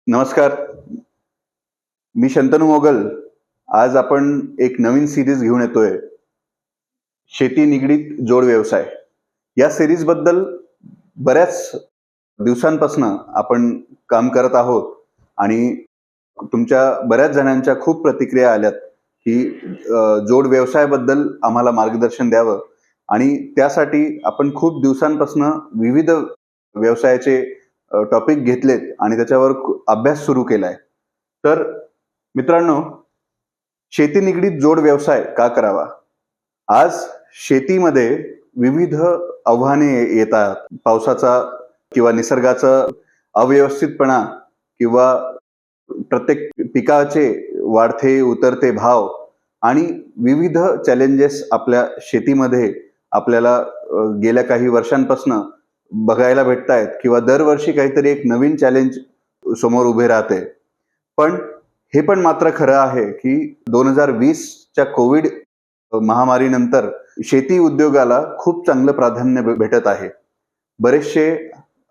नमस्कार. मी शंतनू मोगल. आज आपण एक नवीन सिरीज घेऊन येतोय. शेती निगडीत जोड व्यवसाय. या सिरीज बद्दल बऱ्याच दिवसांपासून आपण काम करत आहोत आणि तुमच्या बऱ्याच जणांच्या खूप प्रतिक्रिया आल्यात की जोड व्यवसायाबद्दल आम्हाला मार्गदर्शन द्यावं आणि त्यासाठी आपण खूप दिवसांपासून विविध व्यवसायाचे टॉपिक घेतलेत आणि त्याच्यावर अभ्यास सुरू केलाय. तर मित्रांनो, शेती निगडीत जोड व्यवसाय का करावा? आज शेतीमध्ये विविध आव्हाने येतात. पावसाचा किंवा निसर्गाचा अव्यवस्थितपणा किंवा प्रत्येक पिकाचे वाढते उतरते भाव आणि विविध चॅलेंजेस आपल्या शेतीमध्ये आपल्याला गेल्या काही वर्षांपासून बघायला भेटत आहेत किंवा दरवर्षी काहीतरी एक नवीन चॅलेंज समोर उभे राहते. पण हे पण मात्र खरं आहे की 2020च्या कोविड महामारीनंतर शेती उद्योगाला खूप चांगलं प्राधान्य भेटत आहे. बरेचसे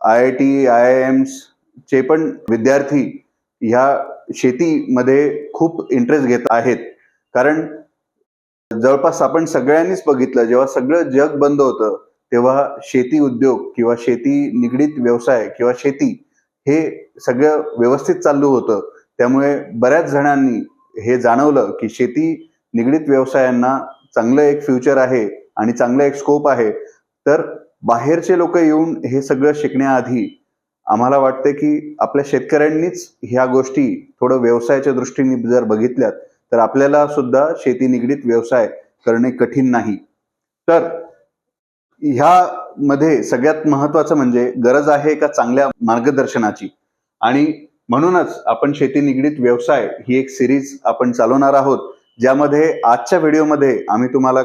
IIT, IIMs चे पण विद्यार्थी ह्या शेतीमध्ये खूप इंटरेस्ट घेत आहेत. कारण जवळपास आपण सगळ्यांनीच बघितलं, जेव्हा सगळं जग बंद होतं तेव्हा शेती उद्योग किंवा शेती निगडीत व्यवसाय किंवा शेती हे सगळं व्यवस्थित चालू होतं. त्यामुळे बऱ्याच जणांनी हे जाणवलं की शेती निगडीत व्यवसायांना चांगलं एक फ्युचर आहे आणि चांगलं एक स्कोप आहे. तर बाहेरचे लोक येऊन हे सगळं शिकण्याआधी आम्हाला वाटते की आपल्या शेतकऱ्यांनीच ह्या गोष्टी थोडं व्यवसायाच्या दृष्टीने जर बघितल्यात तर आपल्याला सुद्धा शेती निगडीत व्यवसाय करणे कठीण नाही. तर ह्यामध्ये सगळ्यात महत्वाचं म्हणजे गरज आहे का चांगल्या मार्गदर्शनाची. आणि म्हणूनच आपण शेती निगडीत व्यवसाय ही एक सिरीज आपण चालवणार आहोत, ज्यामध्ये आजच्या व्हिडिओमध्ये आम्ही तुम्हाला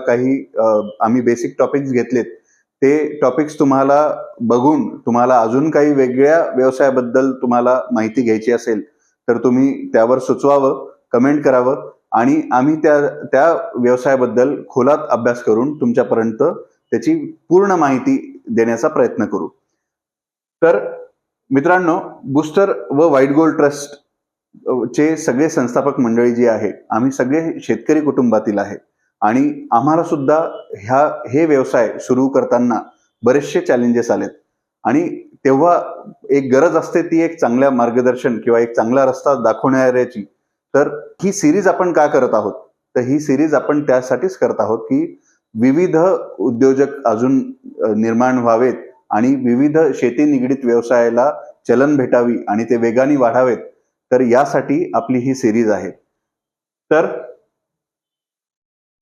आम्ही बेसिक टॉपिक्स घेतलेत. ते टॉपिक्स तुम्हाला बघून तुम्हाला अजून काही वेगळ्या व्यवसायाबद्दल तुम्हाला माहिती घ्यायची असेल तर तुम्ही त्यावर सुचवावं, कमेंट करावं आणि आम्ही त्या व्यवसायाबद्दल खोलात अभ्यास करून तुमच्यापर्यंत त्याची पूर्ण माहिती देण्याचा प्रयत्न करू. तर मित्रांनो, बूस्टर व व्हाईट गोल्ड ट्रस्ट चे सगळे संस्थापक मंडळी जी आहे, आम्ही सगळे शेतकरी कुटुंबातील आहे आणि आम्हाला सुद्धा हे व्यवसाय सुरू करताना बरेचसे चॅलेंजेस आलेत आणि तेव्हा एक गरज असते ती एक चांगल्या मार्गदर्शन किंवा एक चांगला रस्ता दाखवणाऱ्याची. तर ही सिरीज आपण का करत आहोत? तर ही सिरीज आपण त्यासाठीच करत आहोत की विविध उद्योजक अजून निर्माण व्हावेत आणि विविध शेती निगडीत व्यवसायाला चलन भेटावी आणि ते वेगाने वाढावेत. तर यासाठी आपली ही सिरीज आहे. तर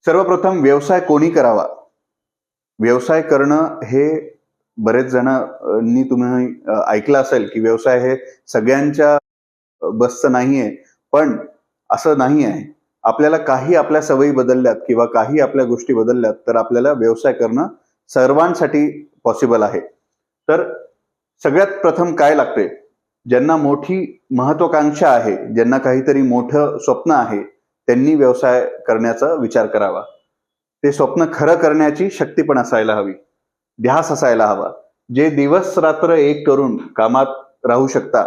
सर्वप्रथम व्यवसाय कोणी करावा? व्यवसाय करणं हे बरेच जणांनी तुम्ही ऐकलं असेल की व्यवसाय हे सगळ्यांच्या बसचं नाहीये. पण असं नाही आहे. आपल्याला काही आपल्या सवयी बदलल्यात किंवा काही आपल्या गोष्टी बदलल्यात तर आपल्याला व्यवसाय करणं सर्वांसाठी पॉसिबल आहे. तर सगळ्यात प्रथम काय लागते? ज्यांना मोठी महत्वाकांक्षा आहे, ज्यांना काहीतरी मोठं स्वप्न आहे, त्यांनी व्यवसाय करण्याचा विचार करावा. ते स्वप्न खरं करण्याची शक्ती पण असायला हवी, ध्यास असायला हवा. जे दिवस रात्र एक करून कामात राहू शकता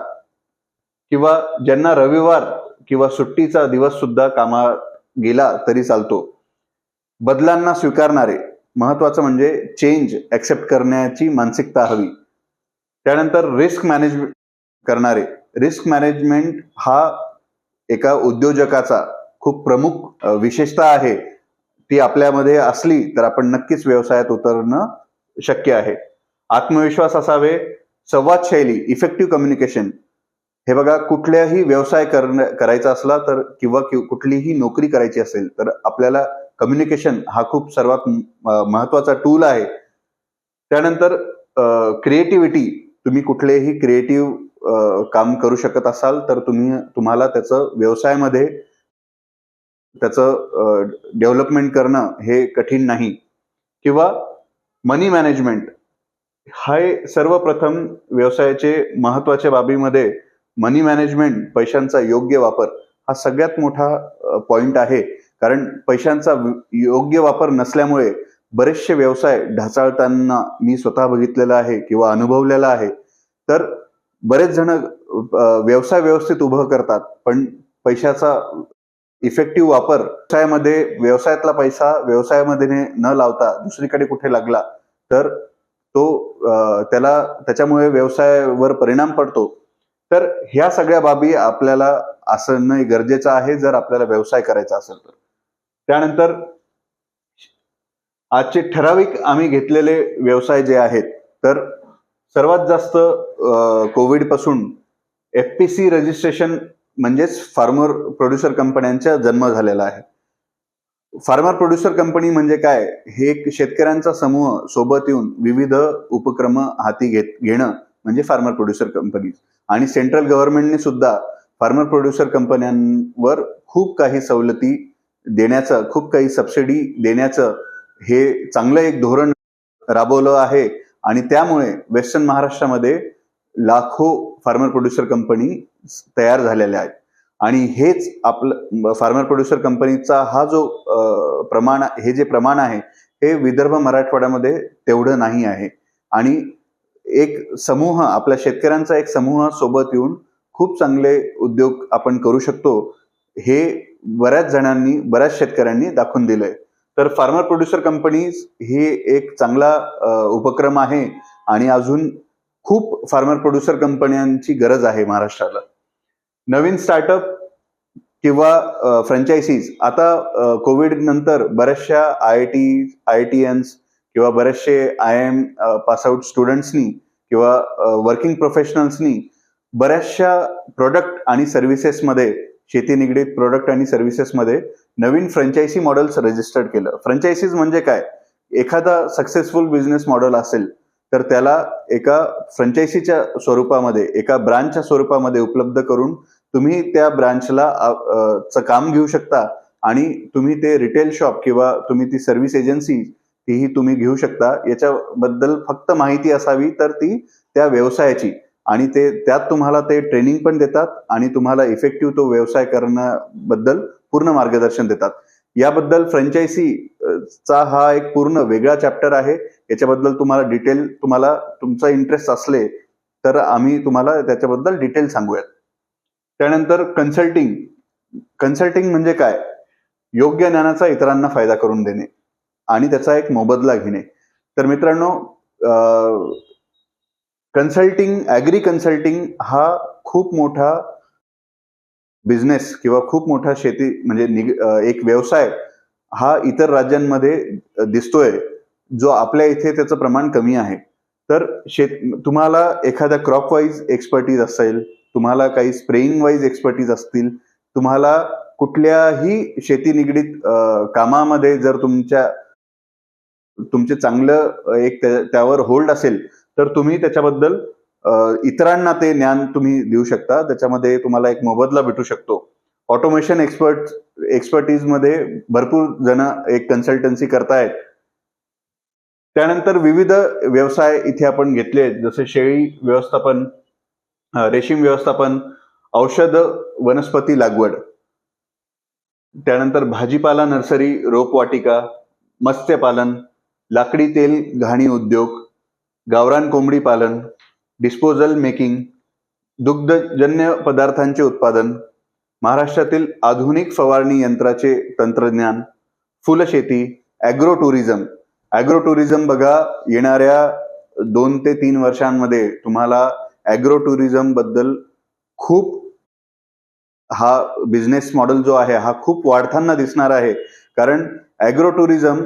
किंवा ज्यांना रविवार किंवा सुट्टीचा दिवस सुद्धा कामात गेला तरी चालतो. बदलांना स्वीकारणारे, महत्वाचं म्हणजे चेंज ऍक्सेप्ट करण्याची मानसिकता हवी. त्यानंतर रिस्क मॅनेजमेंट करणारे. रिस्क मॅनेजमेंट हा एका उद्योजकाचा खूप प्रमुख विशेषता आहे. ती आपल्यामध्ये असली तर आपण नक्कीच व्यवसायात उतरणं शक्य आहे. आत्मविश्वास असावे, संवाद शैली, इफेक्टिव्ह कम्युनिकेशन. हे बघा, कुठल्याही व्यवसाय करायचा असला तर किंवा कुठलीही नोकरी करायची असेल तर आपल्याला कम्युनिकेशन हा खूप सर्वात महत्वाचा टूल आहे. त्यानंतर क्रिएटिव्हिटी. तुम्ही कुठलेही क्रिएटिव्ह काम करू शकत असाल तर तुम्हाला त्याचं व्यवसायामध्ये त्याचं डेव्हलपमेंट करणं हे कठीण नाही. किंवा मनी मॅनेजमेंट. हे सर्वप्रथम व्यवसायाचे महत्वाच्या बाबीमध्ये मनी मॅनेजमेंट, पैशांचा योग्य वापर हा सगळ्यात मोठा पॉइंट आहे. कारण पैशांचा योग्य वापर नसल्यामुळे बरेचसे व्यवसाय ढासळताना मी स्वतः बघितलेला आहे किंवा अनुभवलेला आहे. तर बरेच जण व्यवसाय व्यवस्थित उभं करतात, पण पैशाचा इफेक्टिव्ह वापर व्यवसायातला पैसा व्यवसायामध्ये न लावता दुसरीकडे कुठे लागला तर तो त्याच्यामुळे व्यवसायावर परिणाम पडतो. तर ह्या सगळ्या बाबी आपल्याला असणं गरजेचं आहे जर आपल्याला व्यवसाय करायचा असेल तर. त्यानंतर आजचे ठराविक आम्ही घेतलेले व्यवसाय जे आहेत, तर सर्वात जास्त कोविड पासून FPC रजिस्ट्रेशन म्हणजेच फार्मर प्रोड्युसर कंपन्यांचा जन्म झालेला आहे. फार्मर प्रोड्युसर कंपनी म्हणजे काय? हे एक शेतकऱ्यांचा समूह सोबत येऊन विविध उपक्रम हाती घेणं म्हणजे फार्मर प्रोड्युसर कंपनी. आणि सेंट्रल गव्हर्नमेंटने सुद्धा फार्मर प्रोड्युसर कंपन्यांवर खूप काही सवलती देण्याचं, खूप काही सबसिडी देण्याचं हे चांगलं एक धोरण राबवलं आहे. आणि त्यामुळे वेस्टर्न महाराष्ट्रामध्ये लाखो फार्मर प्रोड्युसर कंपनी तयार झालेल्या आहेत. आणि हेच आपलं फार्मर प्रोड्युसर कंपनीचा हा जो हे जे प्रमाण आहे हे विदर्भ मराठवाड्यामध्ये तेवढं नाही आहे. आणि एक समूह, आपल्या शेतकऱ्यांचा एक समूह सोबत येऊन खूप चांगले उद्योग आपण करू शकतो, हे बऱ्याच शेतकऱ्यांनी दाखवून दिलंय. तर फार्मर प्रोड्युसर कंपनीज हे एक चांगला उपक्रम आहे आणि अजून खूप फार्मर प्रोड्युसर कंपन्यांची गरज आहे महाराष्ट्राला. नवीन स्टार्टअप किंवा फ्रँचायझीज आता कोविड नंतर बऱ्याचशा IITians किंवा बरेचसे IIM पासआउट स्टुडंट्सनी किंवा वर्किंग प्रोफेशनल्सनी बऱ्याचशा प्रोडक्ट आणि सर्व्हिसेसमध्ये, शेती निगडीत प्रोडक्ट आणि सर्व्हिसेसमध्ये नवीन फ्रँचायझी मॉडेल्स रजिस्टर्ड केलं. फ्रँचायझीज म्हणजे काय? एखादा सक्सेसफुल बिझनेस मॉडेल असेल तर त्याला एका फ्रँचायझीच्या स्वरूपामध्ये, एका ब्रांचच्या स्वरूपामध्ये उपलब्ध करून तुम्ही त्या ब्रांचला काम घेऊ शकता आणि तुम्ही ते रिटेल शॉप किंवा तुम्ही ती सर्व्हिस एजन्सी तीही तुम्ही घेऊ शकता. याच्याबद्दल फक्त माहिती असावी तर ती त्या व्यवसायाची, आणि त्यात तुम्हाला ते ट्रेनिंग पण देतात आणि तुम्हाला इफेक्टिव्ह तो व्यवसाय करण्याबद्दल पूर्ण मार्गदर्शन देतात. याबद्दल फ्रँचायझीचा हा एक पूर्ण वेगळा चॅप्टर आहे. याच्याबद्दल तुम्हाला तुमचा इंटरेस्ट असले तर आम्ही तुम्हाला त्याच्याबद्दल डिटेल सांगूयात. त्यानंतर कन्सल्टिंग म्हणजे काय? योग्य ज्ञानाचा इतरांना फायदा करून देणे आणि त्याचा एक मोबदला घेणे. तर मित्रांनो, ॲग्री कन्सल्टिंग हा खूप मोठा बिझनेस किंवा खूप मोठा शेती म्हणजे एक व्यवसाय हा इतर राज्यांमध्ये दिसतोय, जो आपल्या इथे त्याचं प्रमाण कमी आहे. तर तुम्हाला एखादा क्रॉप वाईज एक्सपर्टीज असेल, तुम्हाला काही स्प्रेइंग वाईज एक्सपर्टीज असतील, तुम्हाला कुठल्याही शेती निगडीत कामामध्ये जर तुमचे चांगलं त्यावर होल्ड असेल तर तुम्ही त्याच्याबद्दल इतरांना ते ज्ञान तुम्ही देऊ शकता. त्याच्यामध्ये तुम्हाला एक मोबदला भेटू शकतो. ऑटोमेशन एक्सपर्टीज मध्ये भरपूर जण एक कन्सल्टन्सी करतायत. त्यानंतर विविध व्यवसाय इथे आपण घेतले, जसे शेळी व्यवस्थापन, रेशीम व्यवस्थापन, औषध वनस्पती लागवड, त्यानंतर भाजीपाला नर्सरी, रोपवाटिका, मत्स्यपालन, लाकडी तेल घाणी उद्योग, गावरान कोंबडी पालन, डिस्पोजल मेकिंग, दुग्धजन्य पदार्थांचे उत्पादन, महाराष्ट्रातील आधुनिक फवारणी यंत्राचे तंत्रज्ञान, फुलशेती, ॲग्रो टुरिझम बघा, येणाऱ्या 2 ते 3 वर्षांमध्ये तुम्हाला ॲग्रो टुरिझम बद्दल खूप हा बिझनेस मॉडेल जो आहे हा खूप वाढताना दिसणार आहे. कारण ॲग्रो टुरिझम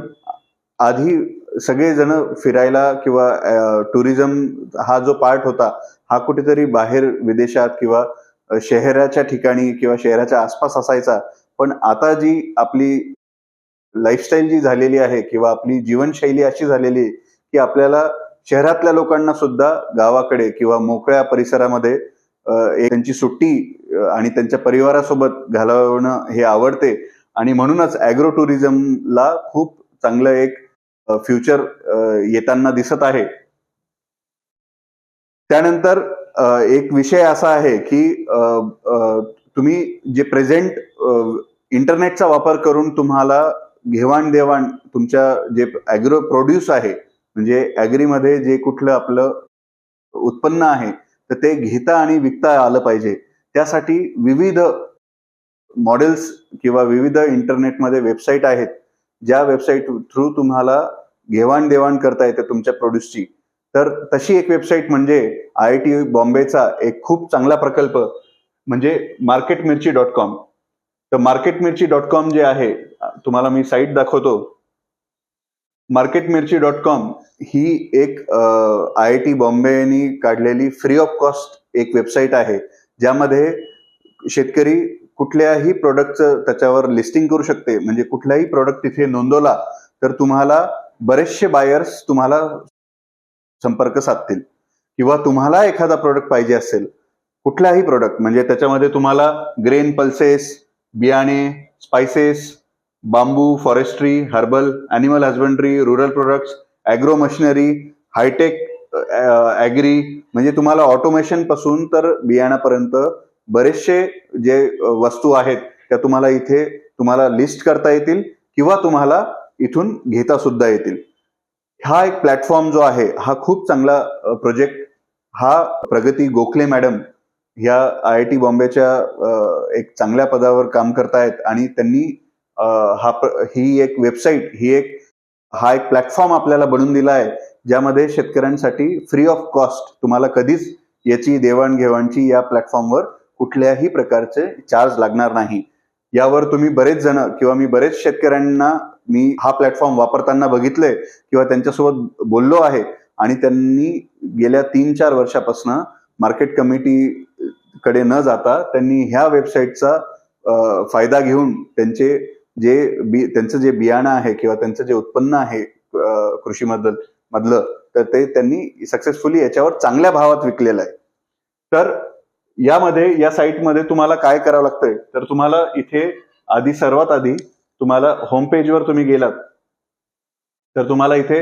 आधी सगळेजण फिरायला किंवा टुरिझम हा जो पार्ट होता हा कुठेतरी बाहेर विदेशात किंवा शहराच्या ठिकाणी किंवा शहराच्या आसपास असायचा. पण आता जी आपली लाईफस्टाईल जी झालेली आहे किंवा आपली जीवनशैली अशी झालेली आहे की आपल्याला शहरातल्या लोकांना सुद्धा गावाकडे किंवा मोकळ्या परिसरामध्ये त्यांची सुट्टी आणि त्यांच्या परिवारासोबत घालवणं हे आवडते. आणि म्हणूनच ॲग्रो टुरिझमला खूप चांगलं एक फ्युचर येताना दिसत आहे. त्यानंतर एक विषय असा आहे की तुम्ही जे प्रेझेंट इंटरनेटचा वापर करून तुम्हाला घेवाणदेवाण तुमच्या जे ॲग्रो प्रोड्यूस आहे, म्हणजे ॲग्रीमध्ये जे कुठलं आपलं उत्पन्न आहे तर ते घेता आणि विकता आलं पाहिजे. त्यासाठी विविध मॉडेल्स किंवा विविध इंटरनेटमध्ये वेबसाईट आहेत, ज्या वेबसाईट थ्रू तुम्हाला घेवाण-देवाण करता येते तुमच्या प्रोड्यूसची. तर तशी एक वेबसाईट म्हणजे IIT बॉम्बेचा एक खूप चांगला प्रकल्प म्हणजे marketmirchi.com. तर marketmirchi.com जे आहे, तुम्हाला मी साईट दाखवतो. marketmirchi.com ही एक IIT बॉम्बेनी काढलेली फ्री ऑफ कॉस्ट एक वेबसाईट आहे, ज्यामध्ये शेतकरी कुठल्याही प्रोडक्टचं त्याच्यावर लिस्टिंग करू शकते. म्हणजे कुठलाही प्रोडक्ट तिथे नोंदवला तर तुम्हाला बरेचसे बायर्स तुम्हाला संपर्क साधतील, किंवा तुम्हाला एखादा प्रोडक्ट पाहिजे असेल, कुठलाही प्रोडक्ट म्हणजे त्याच्यामध्ये तुम्हाला ग्रेन पल्सेस, बियाणे, spices, bamboo, forestry, herbal, animal husbandry, rural products, agro machinery, high tech agri, म्हणजे तुम्हाला ऑटोमेशन पासून तर बियाण्यापर्यंत बरेचसे जे वस्तू आहेत त्या तुम्हाला इथे तुम्हाला लिस्ट करता येतील, किंवा तुम्हाला इथून घेता सुद्धा येतील. हा एक प्लॅटफॉर्म जो आहे हा खूप चांगला प्रोजेक्ट हा प्रगती गोखले मॅडम ह्या IIT बॉम्बेच्या एक चांगल्या पदावर काम करतायत, आणि त्यांनी ही एक वेबसाईट हा एक प्लॅटफॉर्म आपल्याला बनवून दिला आहे, ज्यामध्ये शेतकऱ्यांसाठी फ्री ऑफ कॉस्ट तुम्हाला कधीच याची देवाणघेवाणची या प्लॅटफॉर्मवर कुठल्याही प्रकारचे चार्ज लागणार नाही. यावर तुम्ही बरेच जण किंवा मी बरेच शेतकऱ्यांना मी हा प्लॅटफॉर्म वापरताना बघितले किंवा त्यांच्यासोबत बोललो आहे, आणि त्यांनी गेल्या 3-4 वर्षापासून मार्केट कमिटी कडे न जाता त्यांनी ह्या वेबसाईटचा फायदा घेऊन त्यांचं जे बियाणं आहे किंवा त्यांचं जे उत्पन्न आहे कृषी मधलं, तर ते त्यांनी सक्सेसफुली याच्यावर चांगल्या भावात विकलेलं आहे. तर या साईटमध्ये तुम्हाला काय करावं लागतंय, तर तुम्हाला इथे सर्वात आधी तुम्हाला होम पेजवर तुम्ही गेलात तर तुम्हाला इथे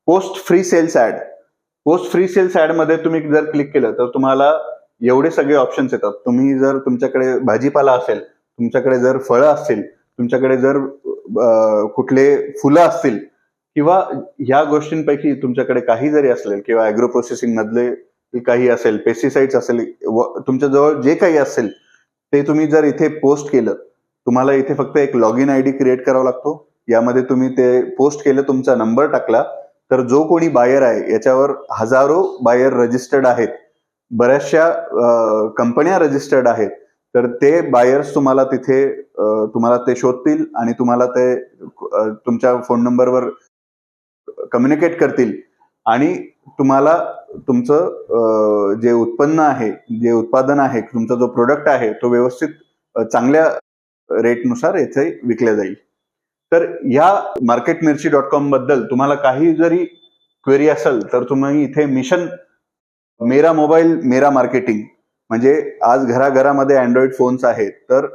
पोस्ट फ्री सेल्स ऍड मध्ये तुम्ही जर क्लिक केलं तर तुम्हाला एवढे सगळे ऑप्शन्स येतात. तुम्ही जर तुमच्याकडे भाजीपाला असेल, तुमच्याकडे जर फळं असतील, तुमच्याकडे जर कुठले फुलं असतील, किंवा ह्या गोष्टींपैकी तुमच्याकडे काही जरी असेल, किंवा ॲग्रो प्रोसेसिंग मधले काही असेल, पेस्टिसाइड्स असेल, तुमच्याजवळ जे काही असेल ते तुम्ही जर इथे पोस्ट केलं, तुम्हाला इथे फक्त एक लॉग इन ID क्रिएट करावा लागतो. यामध्ये तुम्ही ते पोस्ट केलं, तुमचा नंबर टाकला, तर जो कोणी बायर आहे, याच्यावर हजारो बायर रजिस्टर्ड आहेत, बऱ्याचशा कंपन्या रजिस्टर्ड आहेत, तर ते बायर्स तुम्हाला तिथे तुम्हाला ते शोधतील आणि तुम्हाला ते तुमच्या फोन नंबरवर कम्युनिकेट करतील, आणि तुम्हाला तुमचं जे उत्पन्न आहे, जे उत्पादन आहे, तुमचा जो प्रोडक्ट आहे तो व्यवस्थित चांगल्या रेटनुसार येथे विकल्या जाईल. तर या marketmirchi.com बद्दल तुम्हाला काही जरी क्वेरी असेल तर तुम्ही इथे मिशन मेरा मोबाईल मेरा मार्केटिंग, म्हणजे आज घराघरामध्ये अँड्रॉइड फोन्स आहेत, तर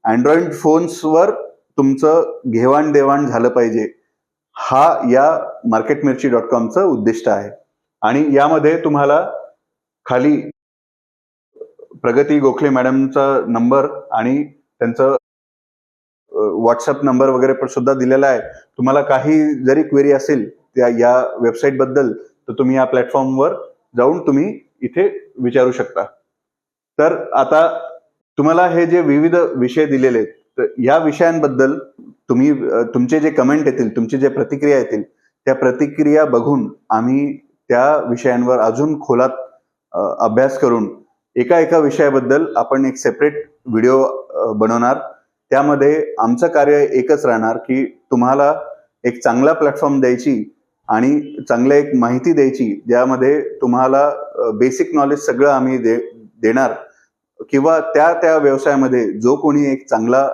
अँड्रॉइड फोन्सवर तुमचं घेवाण-देवाण झालं पाहिजे, हा या marketmirchi.comचं उद्दिष्ट आहे. आणि यामध्ये तुम्हाला खाली प्रगती गोखले मॅडमचा नंबर आणि त्यांचं व्हॉट्सअप नंबर वगैरे पण सुद्धा दिलेला आहे. तुम्हाला काही जरी क्वेरी असेल या वेबसाईट बद्दल तर तुम्ही या प्लॅटफॉर्मवर जाऊन तुम्ही इथे विचारू शकता. तर आता तुम्हाला हे जे विविध विषय दिलेले आहेत, तर या विषयांबद्दल तुमचे जे कमेंट येतील, तुमची जे प्रतिक्रिया येतील, त्या प्रतिक्रिया बघून आम्ही त्या विषयांवर अजून खोलात अभ्यास करून एका विषयाबद्दल आपण एक सेपरेट व्हिडिओ बनवणार. त्यामध्ये आमचं कार्य एकच राहणार की तुम्हाला एक चांगला प्लॅटफॉर्म द्यायची आणि चांगलं एक माहिती द्यायची, ज्यामध्ये तुम्हाला बेसिक नॉलेज सगळं आम्ही देणार, किंवा त्या व्यवसायामध्ये जो कोणी एक चांगला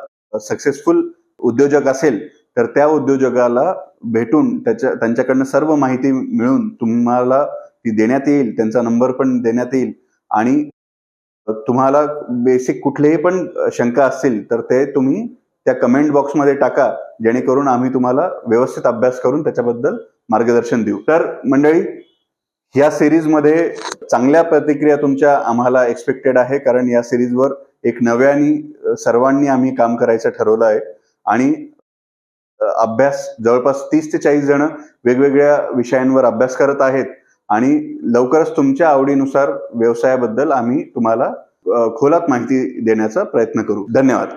सक्सेसफुल उद्योजक असेल तर त्या उद्योजकाला भेटून त्यांच्याकडनं सर्व माहिती मिळून तुम्हाला ती देण्यात येईल, त्यांचा नंबर पण देण्यात येईल, आणि तुम्हाला बेसिक कुठलेही पण शंका असतील तर ते तुम्ही त्या कमेंट बॉक्समध्ये टाका, जेणेकरून आम्ही तुम्हाला व्यवस्थित अभ्यास करून त्याच्याबद्दल मार्गदर्शन देऊ. तर मंडळी, या सिरीजमध्ये चांगल्या प्रतिक्रिया तुमच्या आम्हाला एक्सपेक्टेड आहे, कारण या सिरीजवर एक नव्याने सर्वांनी आम्ही काम करायचं ठरवलं आहे, आणि अभ्यास जवळपास 30 ते 40 जण वेगवेगळ्या विषयांवर अभ्यास करत आहेत, आणि लवकरच तुमच्या आवडीनुसार व्यवसायाबद्दल आम्ही तुम्हाला खोलात माहिती देण्याचा प्रयत्न करू. धन्यवाद.